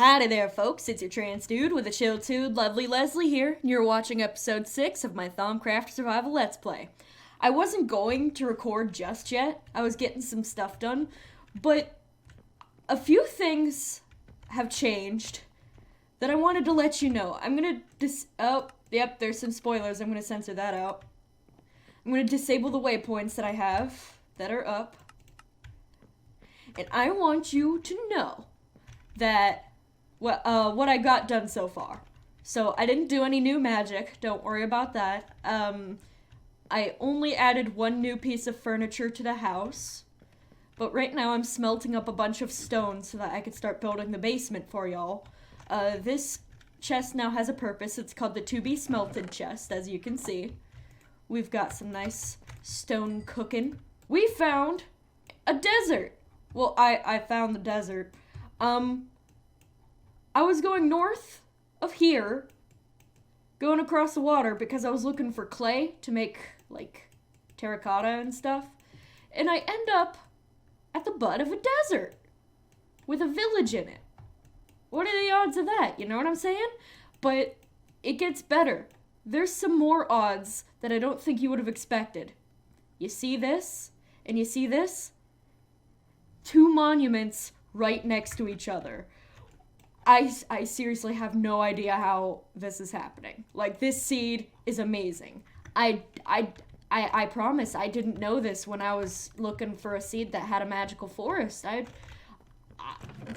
Howdy there, folks. It's your trans dude with a chill dude, Lovely Leslie here, and you're watching episode 6 of my Thaumcraft Survival Let's Play. I wasn't going to record just yet. I was getting some stuff done, but a few things have changed that I wanted to let you know. I'm gonna yep, there's some spoilers. I'm gonna censor that out. I'm gonna disable the waypoints that I have that are up. And I want you to know that what I got done so far. So I didn't do any new magic, don't worry about that. I only added one new piece of furniture to the house, but right now I'm smelting up a bunch of stone so that I could start building the basement for y'all. This chest now has a purpose. It's called the to be smelted chest, as you can see. We've got some nice stone cooking. We found a desert. Well, I found the desert. I was going north of here, going across the water because I was looking for clay to make, like, terracotta and stuff. And I end up at the butt of a desert with a village in it. What are the odds of that? You know what I'm saying? But it gets better. There's some more odds that I don't think you would have expected. You see this? And you see this? Two monuments right next to each other. I seriously have no idea how this is happening. Like, this seed is amazing. I promise I didn't know this when I was looking for a seed that had a magical forest.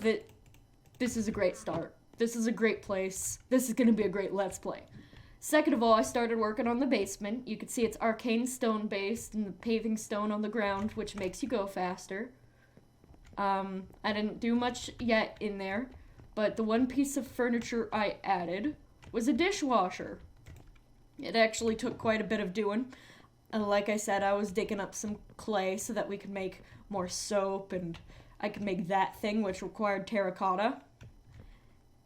This is a great start. This is a great place. This is going to be a great Let's Play. Second of all, I started working on the basement. You can see it's arcane stone based and the paving stone on the ground, which makes you go faster. I didn't do much yet in there, but the one piece of furniture I added was a dishwasher. It actually took quite a bit of doing. Like I said, I was digging up some clay so that we could make more soap, and I could make that thing which required terracotta.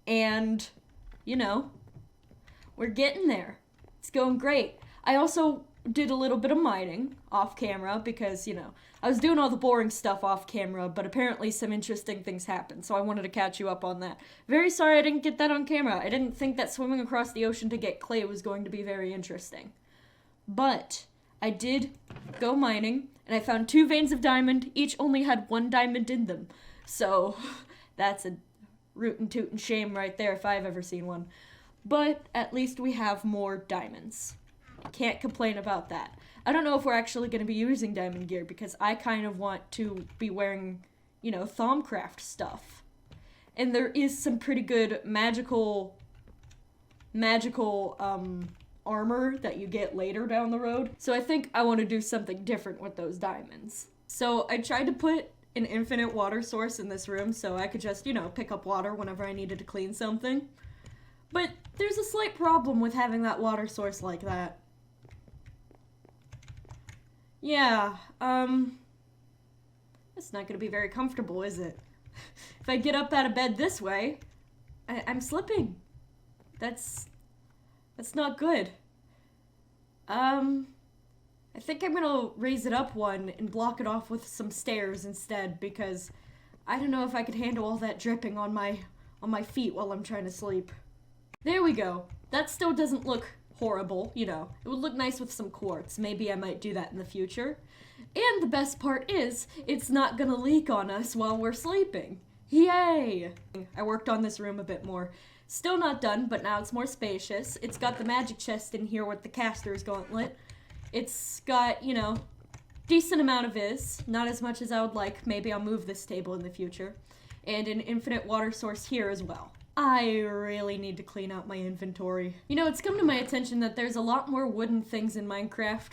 And, you know, we're getting there. It's going great. I also did a little bit of mining off camera because, you know, I was doing all the boring stuff off camera, but apparently some interesting things happened, so I wanted to catch you up on that. Very sorry I didn't get that on camera. I didn't think that swimming across the ocean to get clay was going to be very interesting. But I did go mining, and I found 2 veins of diamond. Each only had 1 diamond in them. So that's a rootin' tootin' shame right there if I've ever seen one. But at least we have more diamonds. Can't complain about that. I don't know if we're actually going to be using diamond gear because I kind of want to be wearing, you know, Thaumcraft stuff. And there is some pretty good magical armor that you get later down the road. So I think I want to do something different with those diamonds. So I tried to put an infinite water source in this room so I could just, you know, pick up water whenever I needed to clean something. But there's a slight problem with having that water source like that. Yeah, it's not gonna be very comfortable, is it? If I get up out of bed this way, I'm slipping. That's not good. I think I'm gonna raise it up one and block it off with some stairs instead because I don't know if I could handle all that dripping on my feet while I'm trying to sleep. There we go. That still doesn't look horrible, you know. It would look nice with some quartz. Maybe I might do that in the future. And the best part is, it's not gonna leak on us while we're sleeping. Yay! I worked on this room a bit more. Still not done, but now it's more spacious. It's got the magic chest in here with the caster's gauntlet. It's got, you know, decent amount of viz. Not as much as I would like. Maybe I'll move this table in the future. And an infinite water source here as well. I really need to clean out my inventory. You know, it's come to my attention that there's a lot more wooden things in Minecraft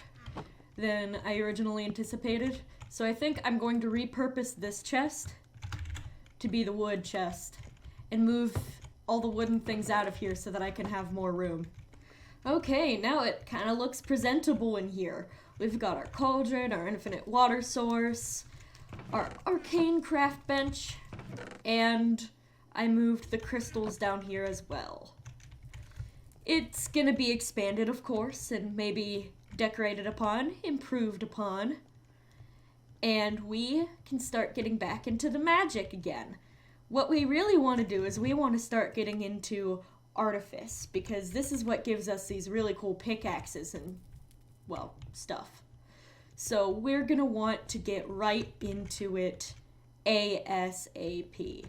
than I originally anticipated. So I think I'm going to repurpose this chest to be the wood chest and move all the wooden things out of here so that I can have more room. Okay, now it kind of looks presentable in here. We've got our cauldron, our infinite water source, our arcane craft bench, and I moved the crystals down here as well. It's gonna be expanded, of course, and maybe decorated upon, improved upon. And we can start getting back into the magic again. What we really want to do is we want to start getting into artifice, because this is what gives us these really cool pickaxes and, well, stuff. So we're going to want to get right into it ASAP.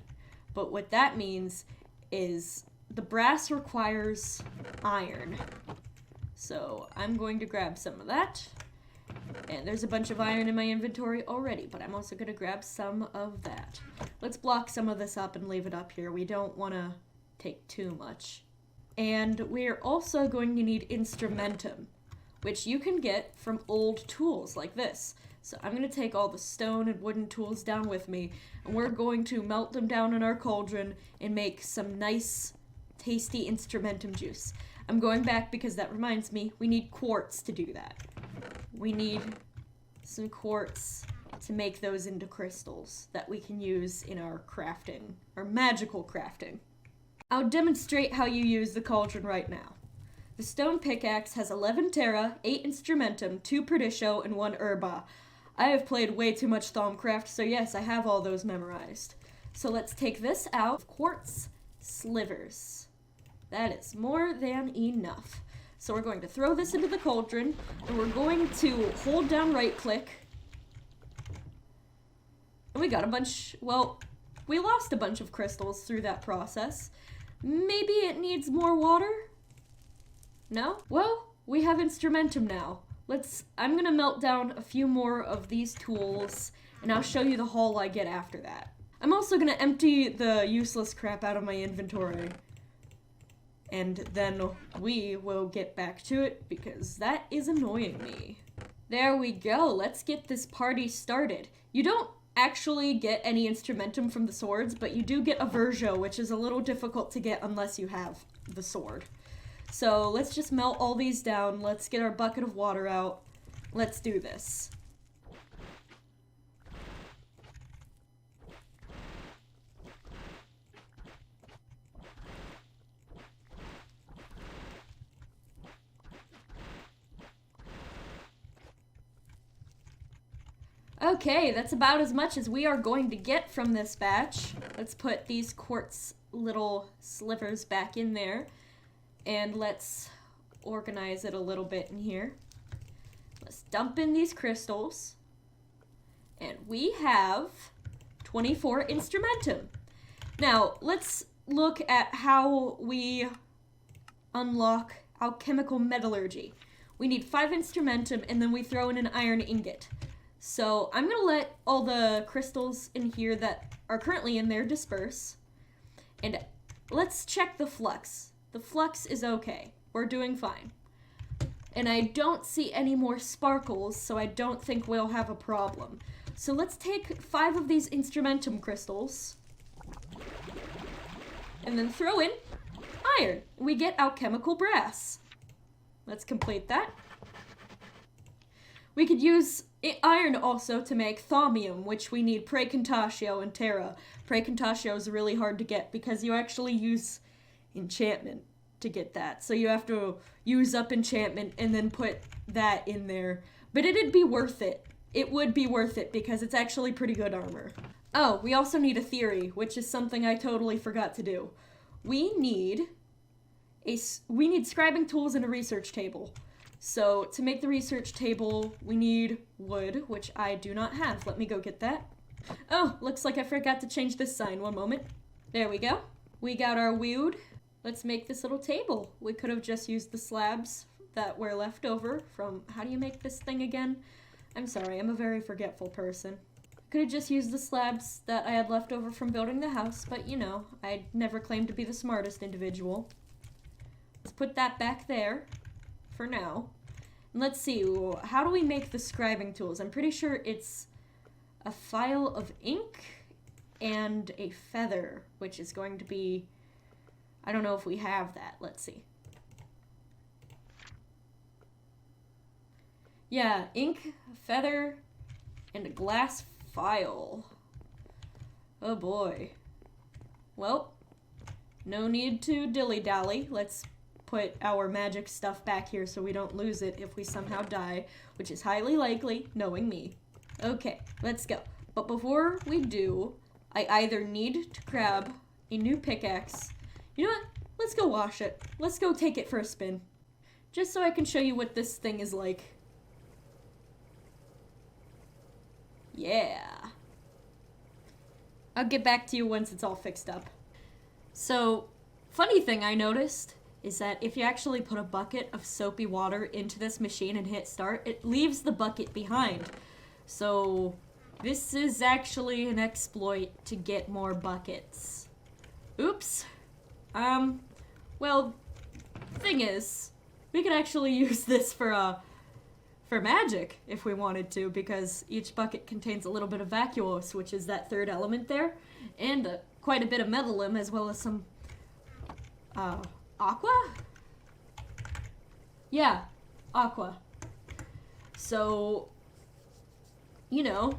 But what that means is the brass requires iron. So I'm going to grab some of that. And there's a bunch of iron in my inventory already, but I'm also going to grab some of that. Let's block some of this up and leave it up here. We don't want to take too much. And we're also going to need instrumentum, which you can get from old tools like this. So I'm going to take all the stone and wooden tools down with me, and we're going to melt them down in our cauldron and make some nice, tasty instrumentum juice. I'm going back because that reminds me, we need quartz to do that. We need some quartz to make those into crystals that we can use in our crafting, our magical crafting. I'll demonstrate how you use the cauldron right now. The stone pickaxe has 11 terra, 8 instrumentum, 2 perdicio, and 1 herba. I have played way too much Thaumcraft, so yes, I have all those memorized. So let's take this out. Quartz slivers. That is more than enough. So we're going to throw this into the cauldron, and we're going to hold down right click. And we got a bunch, well, we lost a bunch of crystals through that process. Maybe it needs more water? No? Well, we have instrumentum now. I'm gonna melt down a few more of these tools, and I'll show you the haul I get after that. I'm also gonna empty the useless crap out of my inventory. And then we will get back to it, because that is annoying me. There we go, let's get this party started. You don't actually get any instrumentum from the swords, but you do get a verjo, which is a little difficult to get unless you have the sword. So let's just melt all these down, let's get our bucket of water out, let's do this. Okay, that's about as much as we are going to get from this batch. Let's put these quartz little slivers back in there, and let's organize it a little bit in here. Let's dump in these crystals, and we have 24 instrumentum. Now, let's look at how we unlock alchemical metallurgy. We need 5 instrumentum, and then we throw in an iron ingot. So I'm going to let all the crystals in here that are currently in there disperse. And let's check the flux. The flux is okay. We're doing fine. And I don't see any more sparkles, so I don't think we'll have a problem. So let's take 5 of these instrumentum crystals and then throw in iron. We get alchemical brass. Let's complete that. We could use iron also to make thaumium, which we need precontatio and terra. Precontatio is really hard to get because you actually use enchantment to get that. So you have to use up enchantment and then put that in there. But it'd be worth it. It would be worth it because it's actually pretty good armor. Oh, we also need a theory, which is something I totally forgot to do. We need scribing tools and a research table. So to make the research table, we need wood, which I do not have. Let me go get that. Oh, looks like I forgot to change this sign. One moment. There we go. We got our wood. Let's make this little table. We could have just used the slabs that were left over from, how do you make this thing again? I'm sorry, I'm a very forgetful person. Could have just used the slabs that I had left over from building the house, but you know, I never claimed to be the smartest individual. Let's put that back there for now. And let's see, how do we make the scribing tools? I'm pretty sure it's a file of ink and a feather, which is going to be, I don't know if we have that. Let's see. Yeah, ink, feather, and a glass file. Oh boy. Well, no need to dilly-dally. Let's put our magic stuff back here so we don't lose it if we somehow die, which is highly likely, knowing me. Okay, let's go. But before we do, I either need to grab a new pickaxe. You know what? Let's go wash it. Let's go take it for a spin. Just so I can show you what this thing is like. Yeah. I'll get back to you once it's all fixed up. So, funny thing I noticed is that if you actually put a bucket of soapy water into this machine and hit start, it leaves the bucket behind. So, this is actually an exploit to get more buckets. Oops. Well, thing is, we could actually use this for magic if we wanted to, because each bucket contains a little bit of vacuos, which is that third element there, and quite a bit of metalum, as well as some, aqua? Yeah, aqua. So, you know,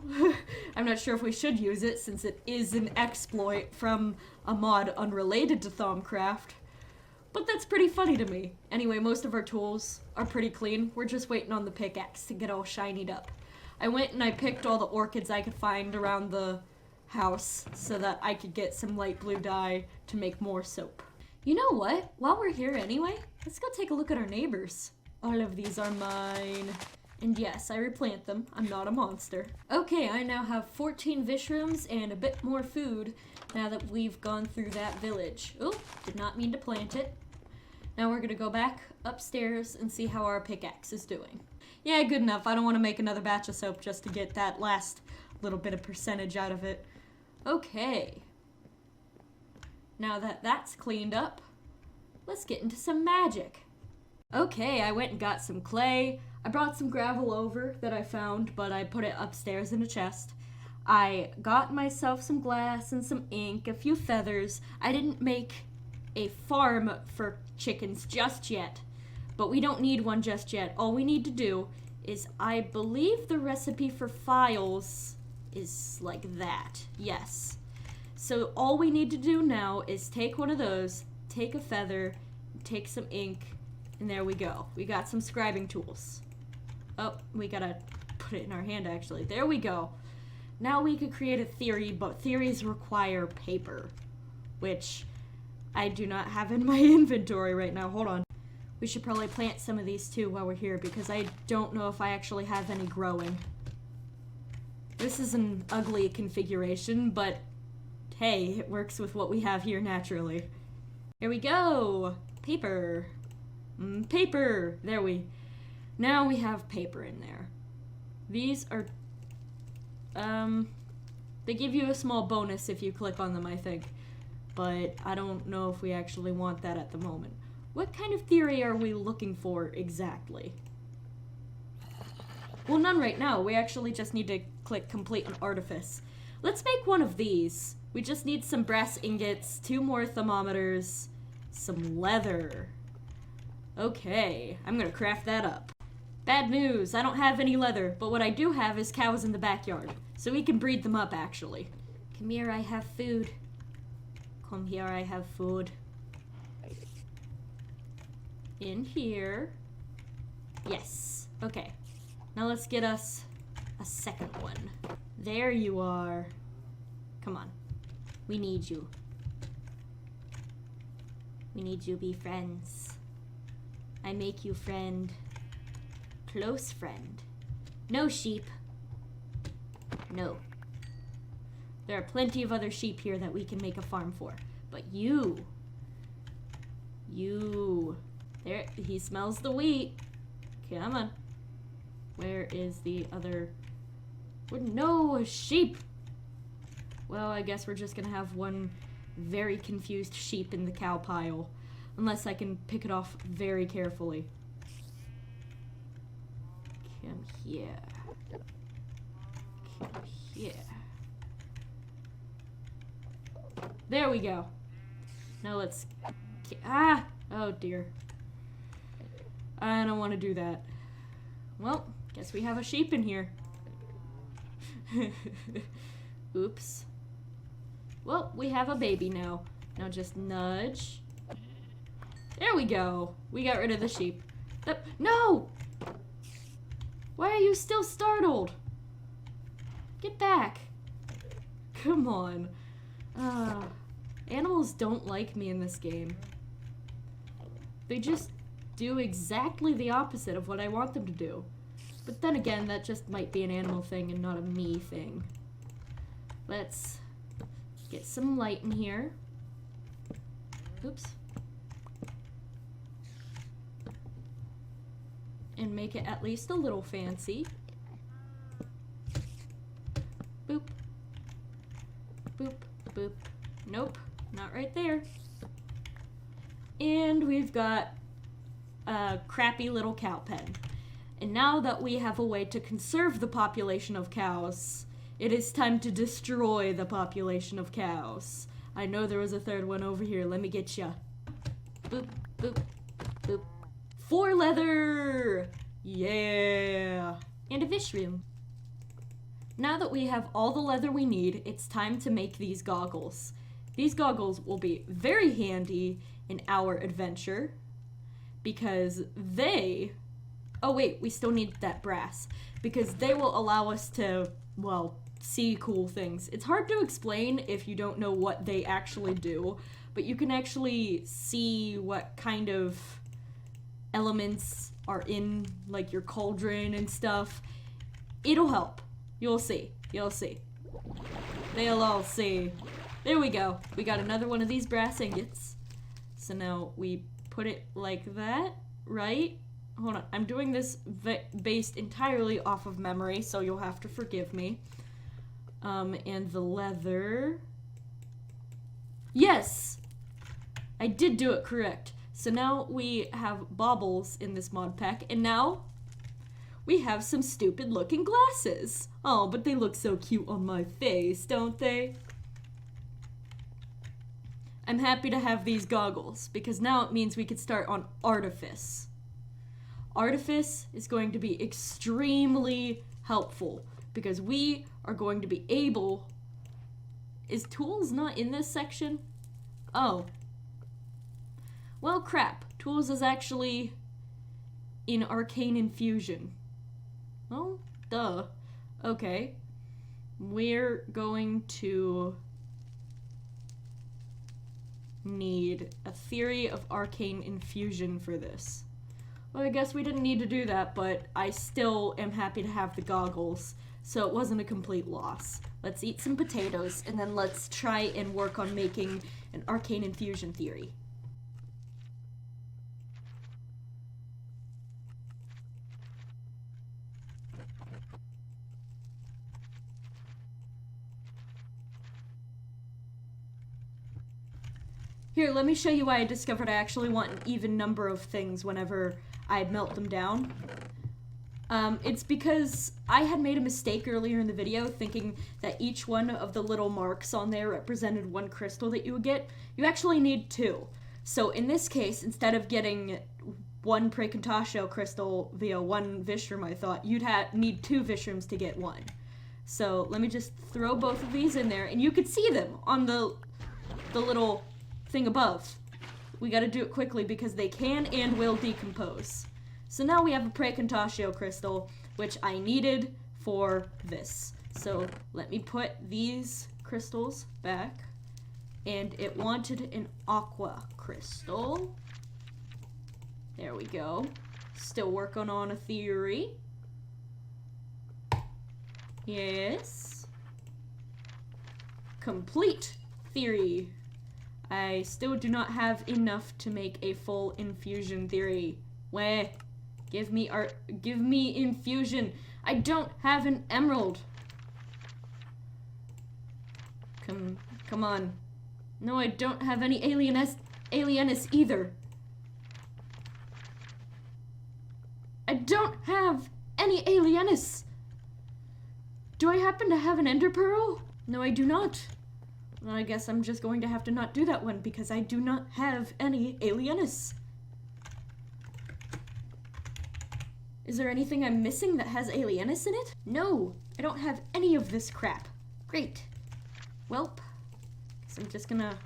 I'm not sure if we should use it since it is an exploit from a mod unrelated to Thaumcraft. But that's pretty funny to me. Anyway, most of our tools are pretty clean. We're just waiting on the pickaxe to get all shinied up. I went and I picked all the orchids I could find around the house so that I could get some light blue dye to make more soap. You know what? While we're here anyway, let's go take a look at our neighbors. All of these are mine. And yes, I replant them. I'm not a monster. Okay, I now have 14 vishrooms and a bit more food now that we've gone through that village. Oh, did not mean to plant it. Now we're gonna go back upstairs and see how our pickaxe is doing. Yeah, good enough. I don't want to make another batch of soap just to get that last little bit of percentage out of it. Okay. Now that that's cleaned up, let's get into some magic. Okay, I went and got some clay. I brought some gravel over that I found, but I put it upstairs in a chest. I got myself some glass and some ink, a few feathers. I didn't make a farm for chickens just yet, but we don't need one just yet. All we need to do is, I believe the recipe for files is like that. Yes. So all we need to do now is take one of those, take a feather, take some ink, and there we go. We got some scribing tools. Oh, we gotta put it in our hand actually. There we go. Now we could create a theory, but theories require paper, which I do not have in my inventory right now. Hold on. We should probably plant some of these too while we're here, because I don't know if I actually have any growing. This is an ugly configuration, but hey, it works with what we have here naturally. Here we go! Paper. Paper! Now we have paper in there. These are, they give you a small bonus if you click on them, I think. But I don't know if we actually want that at the moment. What kind of theory are we looking for exactly? Well, none right now. We actually just need to click complete an artifice. Let's make one of these. We just need some brass ingots, 2 more thermometers, some leather. Okay, I'm gonna craft that up. Bad news, I don't have any leather, but what I do have is cows in the backyard, so we can breed them up actually. Come here, I have food. Come here, I have food. In here. Yes. Okay. Now let's get us a second one. There you are. Come on. We need you. We need you to be friends. I make you friend. Close friend. No sheep. No. There are plenty of other sheep here that we can make a farm for. But you. There, he smells the wheat. Come on. Where is the other? No, a sheep. Well, I guess we're just gonna have one very confused sheep in the cow pile. Unless I can pick it off very carefully. Come here. Come here. There we go. Now let's... Oh dear. I don't want to do that. Well, guess we have a sheep in here. Oops. Well, we have a baby now. Now just nudge. There we go. We got rid of the sheep. No! Why are you still startled? Get back. Come on. Animals don't like me in this game. They just do exactly the opposite of what I want them to do. But then again, that just might be an animal thing and not a me thing. Let's get some light in here. Oops. And make it at least a little fancy. Boop. Boop, boop. Nope, not right there. And we've got a crappy little cow pen. And now that we have a way to conserve the population of cows, it is time to destroy the population of cows. I know there was a third one over here. Let me get ya. Boop, boop, boop. 4 leather! Yeah! And a fish room. Now that we have all the leather we need, it's time to make these goggles. These goggles will be very handy in our adventure because they... Oh wait, we still need that brass. Because they will allow us to, well, see cool things. It's hard to explain if you don't know what they actually do, but you can actually see what kind of elements are in, like, your cauldron and stuff. It'll help. You'll see. You'll see. They'll all see. There we go. We got another one of these brass ingots. So now we put it like that, right? Hold on. I'm doing this based entirely off of memory, so you'll have to forgive me. And the leather... Yes! I did do it correct. So now we have baubles in this mod pack, and now we have some stupid looking glasses. Oh, but they look so cute on my face, don't they? I'm happy to have these goggles, because now it means we could start on Artifice. Artifice is going to be extremely helpful, because we are going to be able... Is tools not in this section? Oh. Well, crap. Tools is actually in Arcane Infusion. Oh, duh. Okay. We're going to need a theory of Arcane Infusion for this. Well, I guess we didn't need to do that, but I still am happy to have the goggles, so it wasn't a complete loss. Let's eat some potatoes, and then let's try and work on making an Arcane Infusion theory. Here, let me show you why I discovered I actually want an even number of things whenever I melt them down. It's because I had made a mistake earlier in the video thinking that each one of the little marks on there represented one crystal that you would get. You actually need 2. So in this case, instead of getting 1 Praecontatio crystal via 1 Vishroom, I thought you'd need 2 Vishrooms to get 1. So let me just throw both of these in there, and you could see them on the little thing above. We gotta do it quickly because they can and will decompose. So now we have a Praecontatio crystal, which I needed for this. So let me put these crystals back. And it wanted an aqua crystal. There we go. Still working on a theory. Yes. Complete theory. I still do not have enough to make a full infusion theory. Wah. Give me infusion. I don't have an emerald. Come on. No, I don't have any alienus either. I don't have any alienus. Do I happen to have an ender pearl? No, I do not. Well, I guess I'm just going to have to not do that one because I do not have any alienus. Is there anything I'm missing that has alienus in it? No, I don't have any of this crap. Great. Welp. Guess I'm just gonna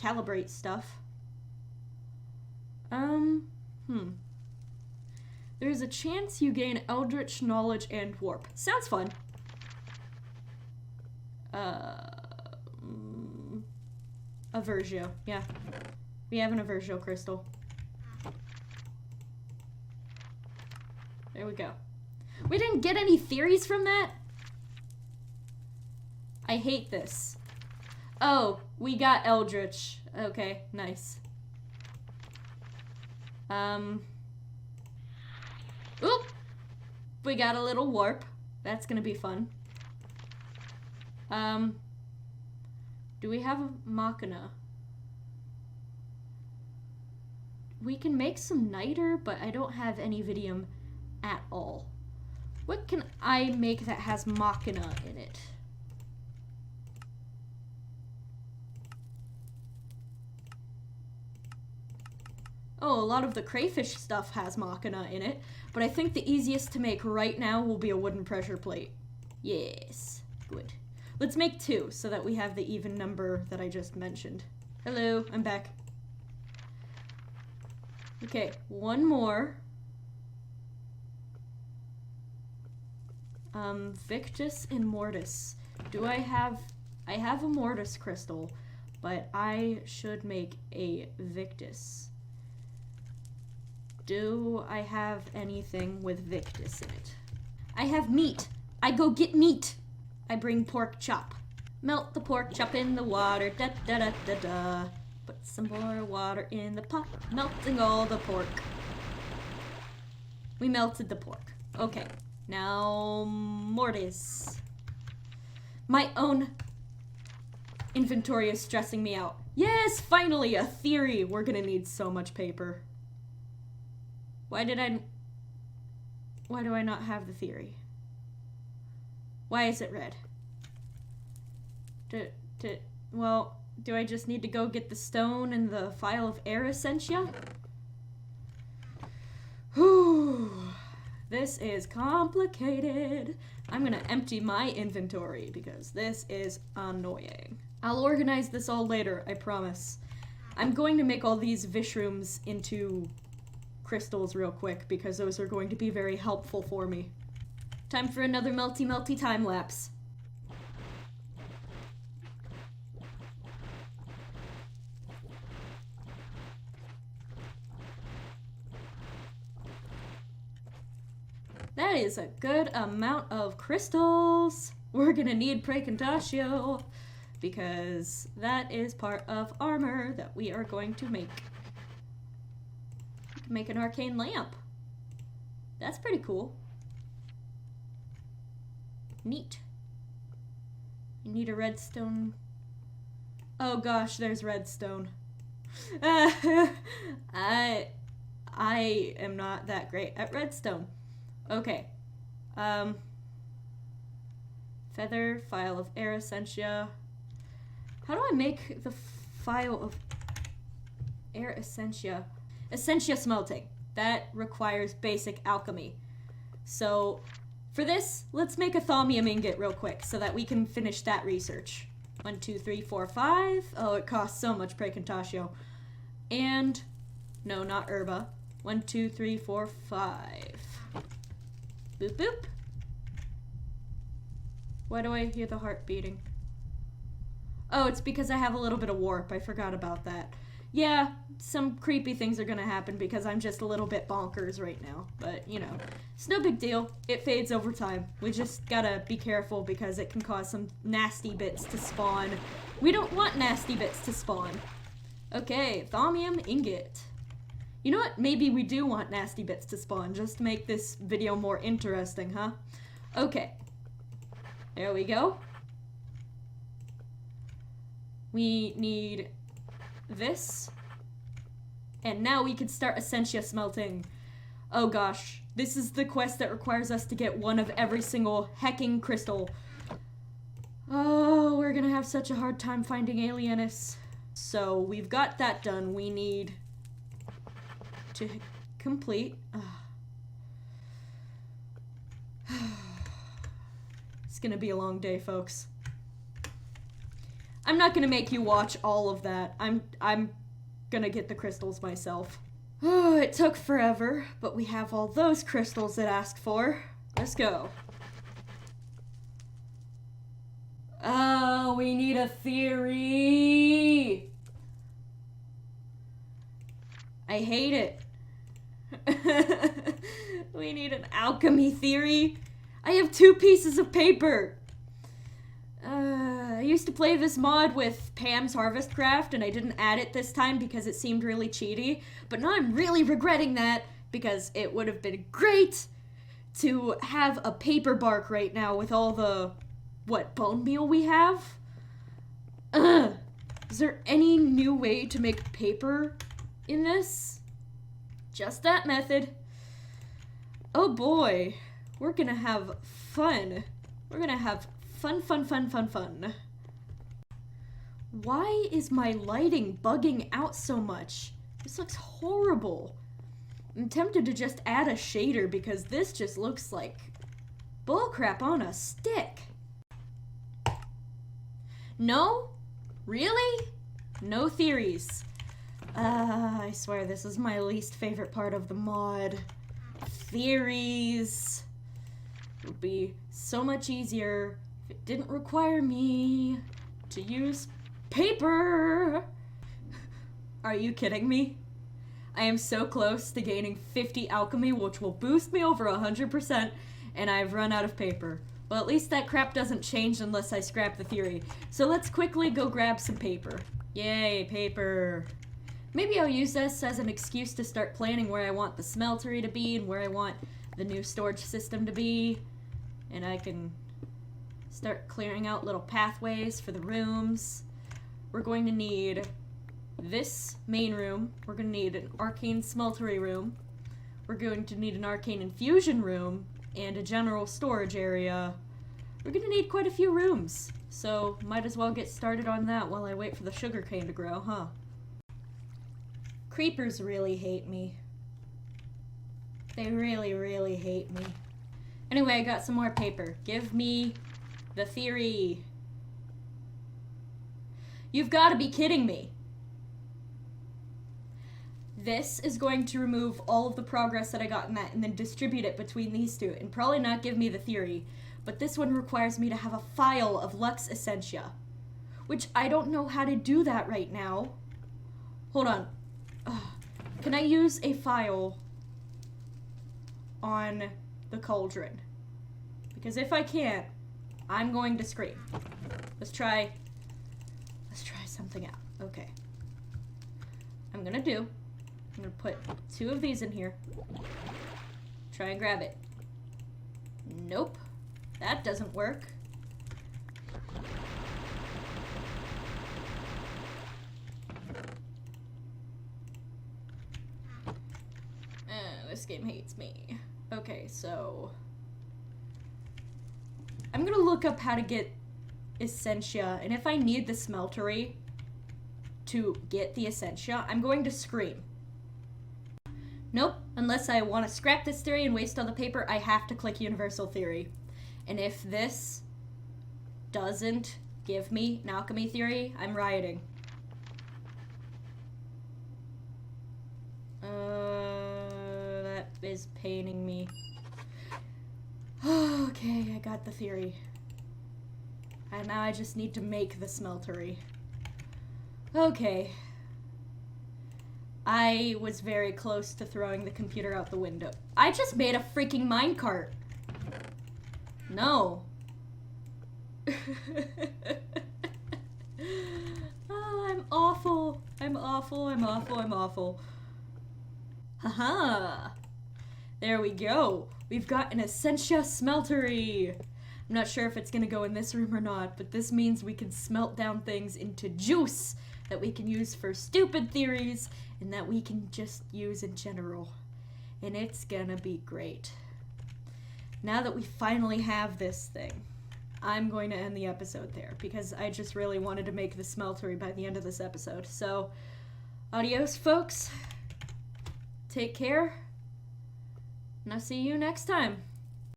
calibrate stuff. There's a chance you gain Eldritch Knowledge and Warp. Sounds fun. A Virgio, yeah. We have an Virgio crystal. There we go. We didn't get any theories from that? I hate this. Oh, we got Eldritch. Okay, nice. Oop! We got a little warp. That's gonna be fun. Do we have a Machina? We can make some niter, but I don't have any Vidium at all. What can I make that has Machina in it? Oh, a lot of the crayfish stuff has Machina in it, but I think the easiest to make right now will be a wooden pressure plate. Yes, good. Let's make 2 so that we have the even number that I just mentioned. Hello, I'm back. Okay, one more. Victus and Mortis. I have a Mortis crystal, but I should make a Victus. Do I have anything with Victus in it? I have meat. I go get meat. I bring pork chop. Melt the pork chop in the water. Da da da da da. Put some more water in the pot. Melting all the pork. We melted the pork. Okay. Now, Mortis. My own inventory is stressing me out. Yes, finally, a theory. We're gonna need so much paper. Why do I not have the theory? Why is it red? Well, do I just need to go get the stone and the file of air essentia? Whew. This is complicated. I'm gonna empty my inventory because this is annoying. I'll organize this all later, I promise. I'm going to make all these vishrooms into crystals real quick because those are going to be very helpful for me. Time for another melty time lapse. That is a good amount of crystals. We're gonna need Precantatio because that is part of armor that we are going to make. We can make an arcane lamp. That's pretty cool. Neat. You need a redstone. Oh gosh, there's redstone. I am not that great at redstone. Okay. Feather, file of air essentia. How do I make the file of air essentia? Essentia smelting. That requires basic alchemy. So for this, let's make a thaumium ingot real quick so that we can finish that research. 1, 2, 3, 4, 5. Oh, it costs so much Precantatio. And, no, not herba. 1, 2, 3, 4, 5. Boop, boop. Why do I hear the heart beating? Oh, it's because I have a little bit of warp. I forgot about that. Yeah, some creepy things are gonna happen because I'm just a little bit bonkers right now. But, you know, it's no big deal. It fades over time. We just gotta be careful because it can cause some nasty bits to spawn. We don't want nasty bits to spawn. Okay, thaumium ingot. You know what? Maybe we do want nasty bits to spawn just to make this video more interesting, huh? Okay. There we go. We need this. And now we can start essentia smelting. Oh gosh. This is the quest that requires us to get one of every single hecking crystal. Oh, we're gonna have such a hard time finding Alienus. So we've got that done. We need to complete. It's gonna be a long day, folks. I'm not gonna make you watch all of that. I'm gonna get the crystals myself. Oh, it took forever, but we have all those crystals it asked for. Let's go. Oh, we need a theory. I hate it. We need an alchemy theory. I have 2 pieces of paper. I used to play this mod with Pam's Thaumcraft, and I didn't add it this time because it seemed really cheaty. But now I'm really regretting that because it would have been great to have a paper bark right now with all the, bone meal we have? Is there any new way to make paper in this? Just that method. Oh boy, we're gonna have fun. We're gonna have fun. Why is my lighting bugging out so much? This looks horrible. I'm tempted to just add a shader because this just looks like bullcrap on a stick. No? Really? No theories. I swear this is my least favorite part of the mod. Theories. It would be so much easier if it didn't require me to use paper. Are you kidding me? I am so close to gaining 50 alchemy, which will boost me over 100%, and I've run out of paper. Well, at least that crap doesn't change unless I scrap the theory. So let's quickly go grab some paper. Yay, paper. Maybe I'll use this as an excuse to start planning where I want the smeltery to be and where I want the new storage system to be. And I can start clearing out little pathways for the rooms. We're going to need this main room. We're going to need an arcane smeltery room. We're going to need an arcane infusion room and a general storage area. We're going to need quite a few rooms. So might as well get started on that while I wait for the sugarcane to grow, huh? Creepers really hate me. They really, really hate me. Anyway, I got some more paper. Give me the theory. You've got to be kidding me. This is going to remove all of the progress that I got in that and then distribute it between these two and probably not give me the theory. But this one requires me to have a file of Lux Essentia, which I don't know how to do that right now. Hold on. Can I use a file on the cauldron? Because if I can't, I'm going to scream. Let's try something out. Okay. I'm gonna put 2 of these in here. Try and grab it. Nope. That doesn't work. This game hates me. Okay, so I'm gonna look up how to get Essentia, and if I need the smeltery to get the Essentia, I'm going to scream. Nope, unless I want to scrap this theory and waste all the paper, I have to click Universal Theory. And if this doesn't give me an alchemy theory, I'm rioting. That is paining me. Okay, I got the theory. And now I just need to make the smeltery. Okay. I was very close to throwing the computer out the window. I just made a freaking minecart. No. Oh, I'm awful. I'm awful. Haha. There we go. We've got an Essentia smeltery. I'm not sure if it's gonna go in this room or not, but this means we can smelt down things into juice that we can use for stupid theories and that we can just use in general. And it's gonna be great. Now that we finally have this thing, I'm going to end the episode there because I just really wanted to make the smeltery by the end of this episode. So, adios, folks. Take care. And I'll see you next time.